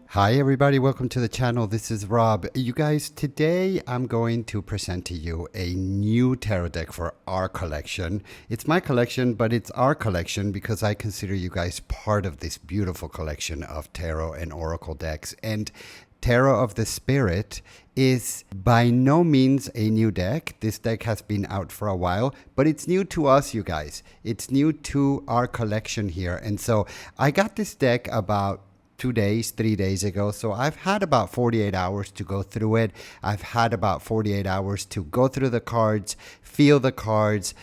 Hi everybody, welcome to the channel. This is Rob. You guys, today I'm going to present to you a new tarot deck for our collection. It's my collection, but it's our collection because I consider you guys part of this beautiful collection of tarot and oracle decks. And Tarot of the Spirit is by no means a new deck. This deck has been out for a while, but it's new to us, you guys. It's new to our collection here. And so I got this deck about 3 days ago. So I've had about 48 hours to go through it. I've had about 48 hours to go through the cards, feel the cards,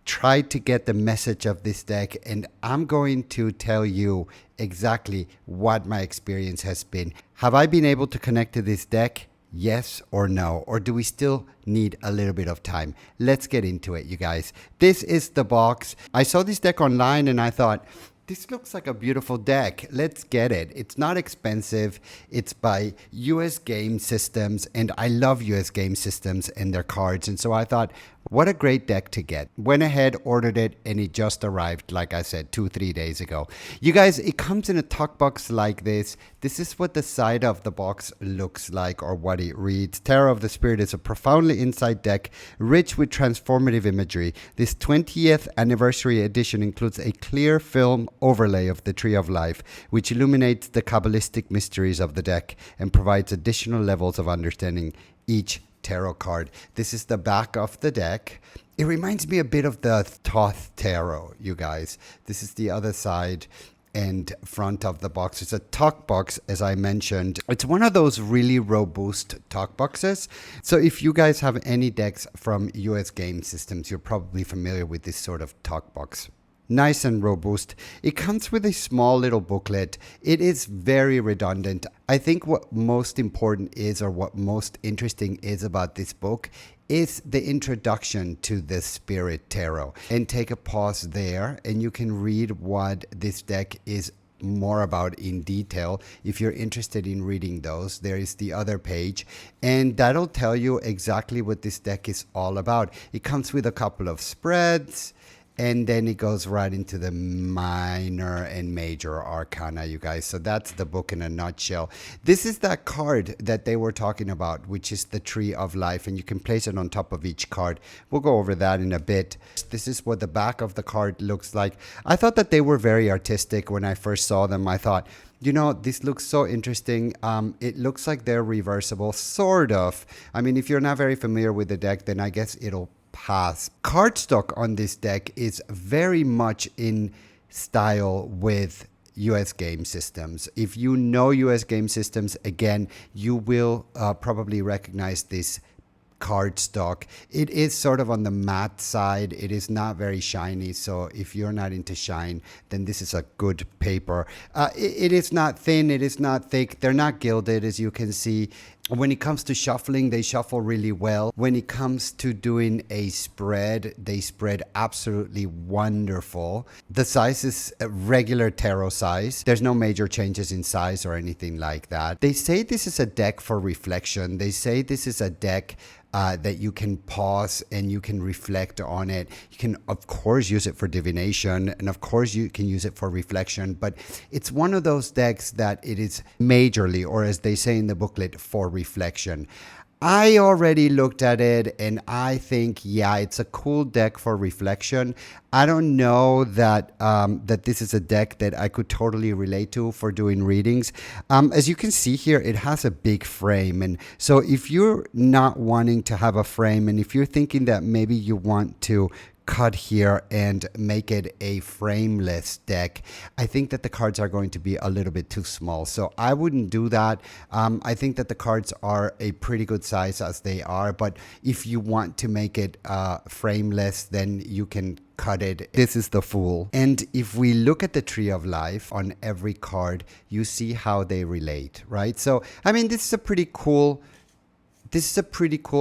try to get the message of this deck. And I'm going to tell you exactly what my experience has been. Have I been able to connect to this deck? Yes or no? Or do we still need a little bit of time? Let's get into it, you guys. This is the box. I saw this deck online and I thought, this looks like a beautiful deck. Let's get it. It's not expensive. It's by US Game Systems, and I love US Game Systems and their cards. And so I thought, what a great deck to get. Went ahead, ordered it, and it just arrived, like I said, 3 days ago. You guys, it comes in a tuck box like this. This is what the side of the box looks like, or what it reads. Tarot of the Spirit is a profoundly insight deck, rich with transformative imagery. This 20th anniversary edition includes a clear film overlay of the Tree of Life, which illuminates the Kabbalistic mysteries of the deck and provides additional levels of understanding each tarot card. This is the back of the deck. It reminds me a bit of the Thoth Tarot, you guys. This is the other side and front of the box. It's a tuck box, as I mentioned. It's one of those really robust tuck boxes. So if you guys have any decks from US Game Systems, you're probably familiar with this sort of tuck box. Nice and robust. It comes with a small little booklet. It is very redundant. I think what most important is, or what most interesting is about this book, is the introduction to the Spirit Tarot. And take a pause there and you can read what this deck is more about in detail. If you're interested in reading those, there is the other page, and that'll tell you exactly what this deck is all about. It comes with a couple of spreads, and then it goes right into the minor and major arcana, you guys. So that's the book in a nutshell. This is that card that they were talking about, which is the Tree of Life, and you can place it on top of each card. We'll go over that in a bit. This is what the back of the card looks like. I thought that they were very artistic when I first saw them. I thought, you know, this looks so interesting. It looks like they're reversible, sort of. I mean, if you're not very familiar with the deck, then I guess it'll pass. Cardstock on this deck is very much in style with US Game Systems. If you know US Game Systems, again, you will probably recognize this cardstock. It is sort of on the matte side. It is not very shiny, so if you're not into shine, then this is a good paper. It is not thin, it is not thick. They're not gilded, as you can see. When it comes to shuffling, they shuffle really well. When it comes to doing a spread, they spread absolutely wonderful. The size is a regular tarot size. There's no major changes in size or anything like that. They say this is a deck for reflection. They say this is a deck that you can pause and you can reflect on it. You can, of course, use it for divination, and of course you can use it for reflection, but it's one of those decks that it is majorly, or as they say in the booklet, for reflection. I already looked at it and I think, yeah, it's a cool deck for reflection. I don't know that that this is a deck that I could totally relate to for doing readings. As you can see here, it has a big frame. And so if you're not wanting to have a frame, and if you're thinking that maybe you want to cut here and make it a frameless deck, I think that the cards are going to be a little bit too small. So I wouldn't do that. I think that the cards are a pretty good size as they are, but if you want to make it frameless, then you can cut it. This is the Fool. And if we look at the Tree of Life on every card, you see how they relate, right? So, I mean, this is a pretty cool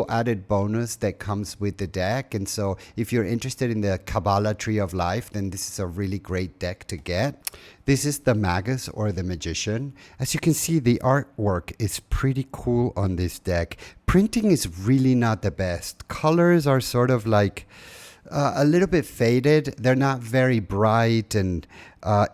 added bonus that comes with the deck. And so if you're interested in the Kabbalah Tree of Life, then this is a really great deck to get. This is the Magus, or the Magician. As you can see, the artwork is pretty cool on this deck. Printing is really not the best. Colors are sort of like, a little bit faded. They're not very bright, and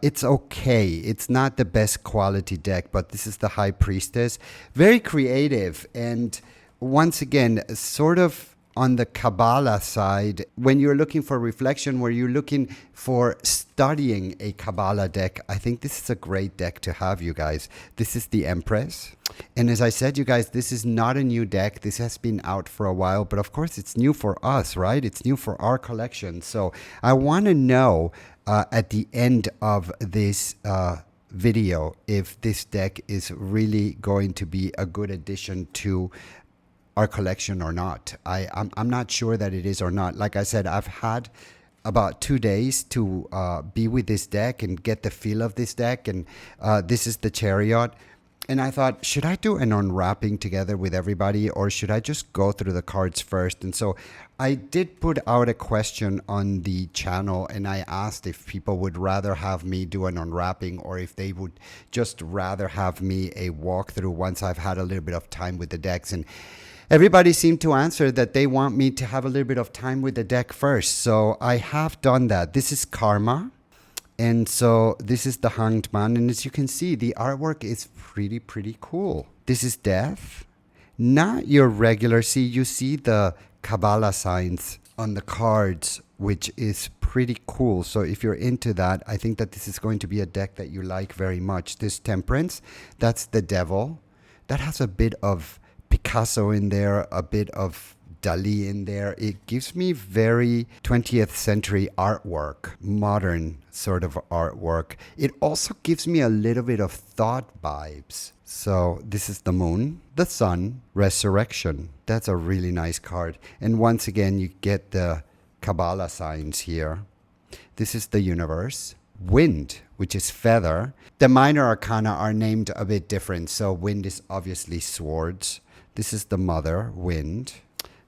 it's okay. It's not the best quality deck, but this is the High Priestess. Very creative, and once again, sort of on the Kabbalah side, when you're looking for reflection, where you're looking for studying a Kabbalah deck, I think this is a great deck to have, you guys. This is the Empress. And as I said, you guys, this is not a new deck. This has been out for a while, but of course it's new for us, right? It's new for our collection. So I want to know at the end of this video if this deck is really going to be a good addition to our collection or not. I'm not sure that it is or not. Like I said, I've had about 2 days to be with this deck and get the feel of this deck. And this is the Chariot. And I thought, should I do an unwrapping together with everybody, or should I just go through the cards first? And so I did put out a question on the channel, and I asked if people would rather have me do an unwrapping, or if they would just rather have me a walkthrough once I've had a little bit of time with the decks. And everybody seemed to answer that they want me to have a little bit of time with the deck first. So I have done that. This is Karma. And so this is the Hanged Man. And as you can see, the artwork is pretty cool. This is Death. Not your regular. See, you see the Kabbalah signs on the cards, which is pretty cool. So if you're into that, I think that this is going to be a deck that you like very much. This Temperance, that's the Devil. That has a bit of Picasso in there, a bit of Dali in there. It gives me very 20th century artwork, modern sort of artwork. It also gives me a little bit of thought vibes. So this is the Moon, the Sun, Resurrection. That's a really nice card. And once again, you get the Kabbalah signs here. This is the Universe. Wind, which is Feather. The minor arcana are named a bit different. So Wind is obviously Swords. This is the Mother, Wind.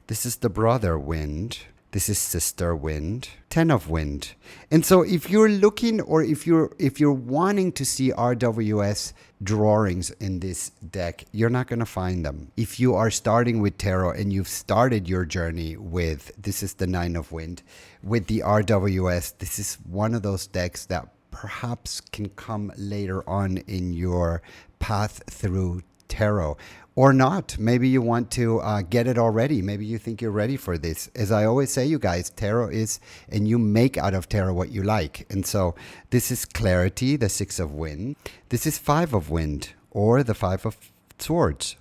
This is the Brother, Wind. This is Sister, Wind. 10 of Wind. And so if you're looking, or if you're wanting to see RWS drawings in this deck, you're not going to find them. If you are starting with tarot and you've started your journey with, this is the 9 of Wind, with the RWS, this is one of those decks that perhaps can come later on in your path through tarot. Or not. Maybe you want to get it already. Maybe you think you're ready for this. As I always say, you guys, tarot is, and you make out of tarot what you like. And so this is Clarity, the 6 of Wind. This is 5 of Wind, or the 5 of Swords,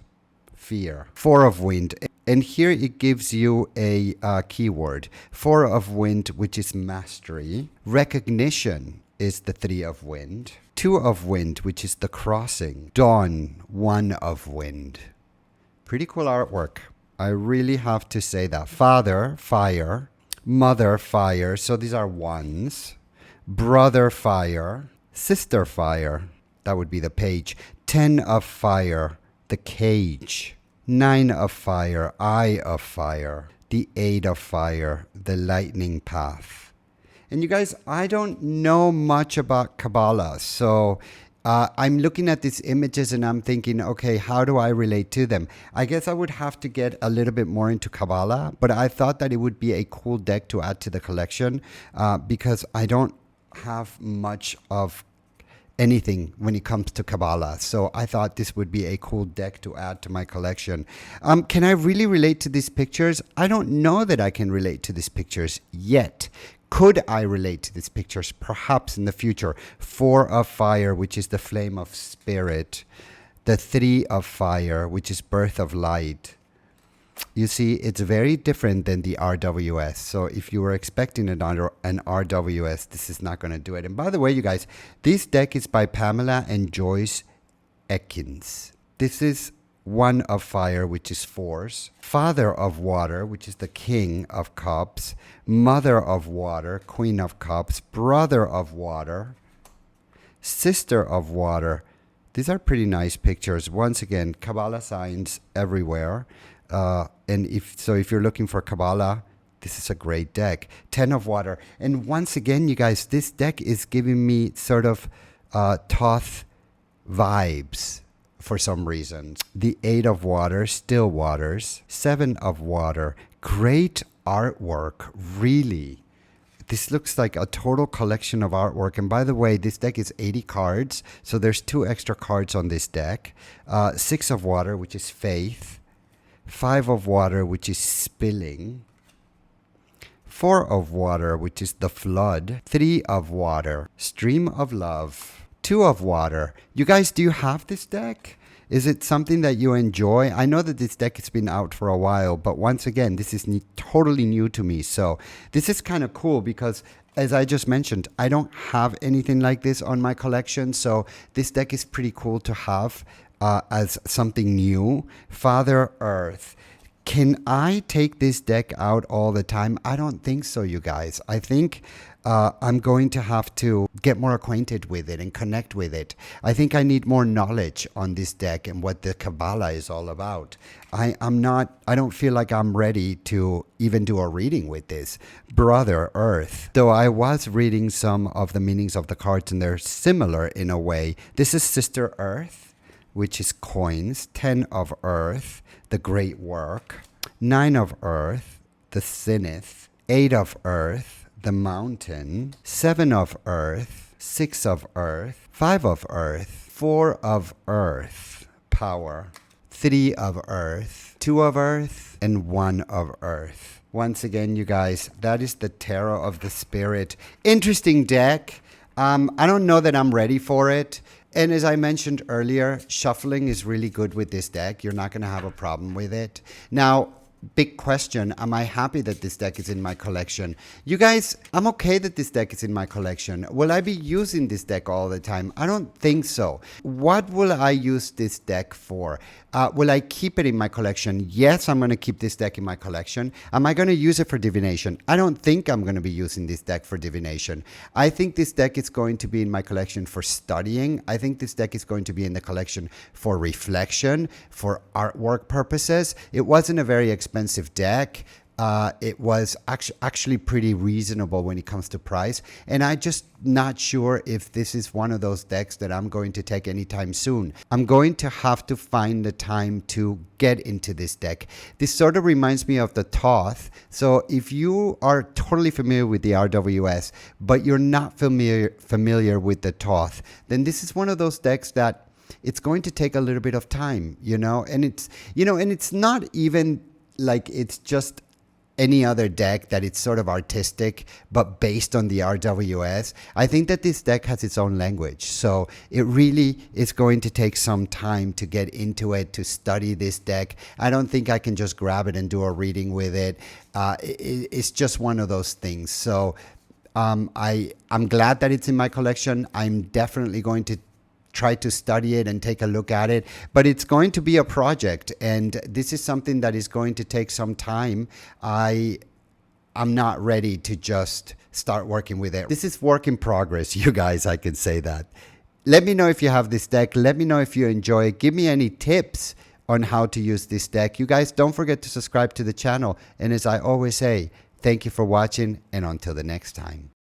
Fear. 4 of Wind. And here it gives you a keyword. 4 of Wind, which is Mastery. Recognition is the 3 of Wind. 2 of Wind, which is the Crossing. Dawn, 1 of Wind. Pretty cool artwork. I really have to say that. Father, Fire. Mother, Fire. So these are ones. Brother, Fire. Sister, Fire. That would be the Page. 10 of Fire. The Cage. 9 of Fire. Eye of Fire. The 8 of Fire. The Lightning Path. And you guys, I don't know much about Kabbalah, so I'm looking at these images and I'm thinking, okay, how do I relate to them? I guess I would have to get a little bit more into Kabbalah, but I thought that it would be a cool deck to add to the collection because I don't have much of anything when it comes to Kabbalah. So I thought this would be a cool deck to add to my collection. Can I really relate to these pictures? I don't know that I can relate to these pictures yet. Could I relate to these pictures? Perhaps in the future. 4 of Fire, which is the Flame of Spirit. The 3 of Fire, which is Birth of Light. You see, it's very different than the RWS. So if you were expecting an RWS, this is not going to do it. And by the way, you guys, this deck is by Pamela and Joyce Ekins. This is 1 of Fire, which is Force. Father of Water, which is the King of Cups. Mother of Water, Queen of Cups. Brother of Water. Sister of Water. These are pretty nice pictures. Once again, Kabbalah signs everywhere. And if you're looking for Kabbalah, this is a great deck. 10 of Water. And once again, you guys, this deck is giving me sort of Thoth vibes for some reason. The 8 of Water, Still Waters. 7 of Water. Great artwork, really. This looks like a total collection of artwork. And by the way, this deck is 80 cards. So there's 2 extra cards on this deck. 6 of water, which is faith. 5 of water, which is spilling. 4 of water, which is the flood. 3 of water, stream of love. 2 of water. You guys, do you have this deck? Is it something that you enjoy? I know that this deck has been out for a while, but once again, this is totally new to me. So this is kind of cool because, as I just mentioned, I don't have anything like this on my collection. So this deck is pretty cool to have as something new. Father Earth. Can I take this deck out all the time? I don't think so, you guys. I think I'm going to have to get more acquainted with it and connect with it. I think I need more knowledge on this deck and what the Kabbalah is all about. I don't feel like I'm ready to even do a reading with this. Brother Earth. Though I was reading some of the meanings of the cards and they're similar in a way. This is Sister Earth, which is coins. 10 of Earth, the great work. 9 of Earth, the zenith. 8 of Earth, the mountain. 7 of Earth, 6 of Earth, 5 of Earth, 4 of Earth, power. 3 of Earth, 2 of Earth, and 1 of Earth. Once again, you guys, that is the Tarot of the Spirit. Interesting deck. I don't know that I'm ready for it. And as I mentioned earlier, shuffling is really good with this deck. You're not going to have a problem with it. Now, big question, am I happy that this deck is in my collection? You guys, I'm okay that this deck is in my collection. Will I be using this deck all the time? I don't think so. What will I use this deck for? Will I keep it in my collection? Yes, I'm going to keep this deck in my collection. Am I going to use it for divination? I don't think I'm going to be using this deck for divination. I think this deck is going to be in my collection for studying. I think this deck is going to be in the collection for reflection, for artwork purposes. It wasn't a very expensive deck. It was actually pretty reasonable when it comes to price. And I'm just not sure if this is one of those decks that I'm going to take anytime soon. I'm going to have to find the time to get into this deck. This sort of reminds me of the Thoth. So if you are totally familiar with the RWS, but you're not familiar with the Thoth, then this is one of those decks that it's going to take a little bit of time, and it's not even like it's just any other deck that it's sort of artistic but based on the RWS. I think that this deck has its own language, so it really is going to take some time to get into it, to study this deck. I don't think I can just grab it and do a reading with it. It's just one of those things. So I'm glad that it's in my collection. I'm definitely going to try to study it and take a look at it, but it's going to be a project, and this is something that is going to take some time. I'm not ready to just start working with it. This is work in progress, you guys. I can say that. Let me know if you have this deck. Let me know if you enjoy it. Give me any tips on how to use this deck. You guys, don't forget to subscribe to the channel, and as I always say, thank you for watching, and until the next time.